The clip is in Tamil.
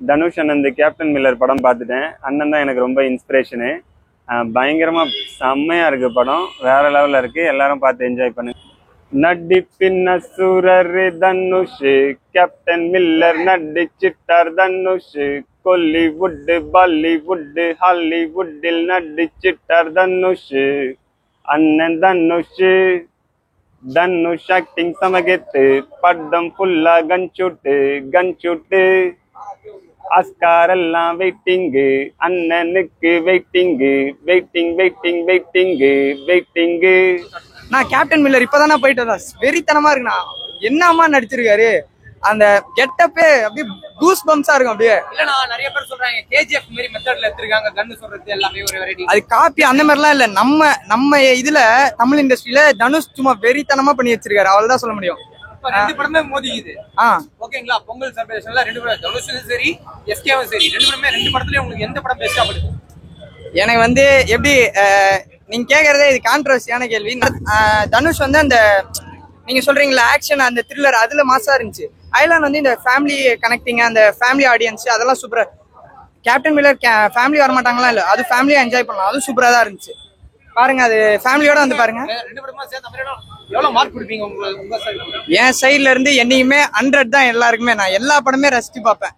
தனுஷ் அண்ணன் கேப்டன் மில்லர் படம் பார்த்துட்டேன். அண்ணன் தான் எனக்கு ரொம்ப இன்ஸ்பிரேஷனு. பயங்கரமா செம்மையா இருக்கு படம், வேற லெவல்ல இருக்கு. எல்லாரும் பார்த்து என்ஜாய் பண்ணுங்க. நடிப்பின் அசுரர் தனுஷ், கேப்டன் மில்லர் நடிச்சிட்டார் தனுஷ். கொல்லிவுட் பாலிவுட் ஹாலிவுட்டில் நடிச்சிட்டார் தனுஷ். அண்ணன் தனுஷ் ஆக்டிங் சமகெத்து, படம் ஃபுல்லா கன்ஷூட்டு. ஆஸ்கார் எல்லாம் வெயிட்டிங்கு, அண்ணனுக்கு வெயிட்டிங்கு. நான் கேப்டன் மில்லர் இப்பதானே போயிட்டு வந்தேன். வெறித்தனமா இருக்குண்ணா. என்னம்மா நடிச்சிருக்காரு. அந்த கெட்டப்பே அப்படியே கூஸ் பம்ப்ஸா இருக்கும். அப்படியே இல்லனா நிறைய பேர் சொல்றாங்க கேஜிஎஃப் மாதிரி மெத்தட்ல எடுத்துருக்காங்க. கன்னு சொல்றது எல்லாமே ஒரு வெரைட்டி. அது காப்பி அந்த மாதிரிலாம் இல்ல. நம்ம இதுல தமிழ் இண்டஸ்ட்ரியில தனுஷ் சும்மா வெறித்தனமா பண்ணி வச்சிருக்காரு. அவ்வளவுதான் சொல்ல முடியும். ரெண்டு படமே மோதிக்குது. ஓகேங்களா, பொங்கல் செலிப்ரேஷன்ல ரெண்டு படம் தனுஷும் சரி எஸ்கேவும் சரி, ரெண்டு படத்துலயும் உங்களுக்கு எந்த படம் பெஸ்டா படுது? எனக்கு எப்படி நீங்க கேக்குறதே இது கான்ட்ரவர்சியான கேள்வி. தனுஷ் அந்த நீங்க சொல்றீங்களா ஆக்ஷன், அந்த த்ரில்லர், அதுல மாசா இருந்துச்சு. ஐலாண்ட் இந்த ஃபேமிலி கனெக்டிங், அந்த ஃபேமிலி ஆடியன்ஸ், அதெல்லாம் சூப்பரா. கேப்டன் மில்லர் ஃபேமிலி வரமாட்டாங்களா இல்ல, அது ஃபேமிலியா என்ஜாய் பண்ணலாம். அது சூப்பரா தான் இருந்துச்சு. பாருங்க, அது ஃபேமிலியோட பாருங்க. எவ்வளவு மார்க் கொடுப்பீங்க உங்க சைடுல? என் சைட்ல இருந்து என்னையுமே 100 தான் எல்லாருக்குமே. நான் எல்லா படமே ரசிச்சு பார்ப்பேன்.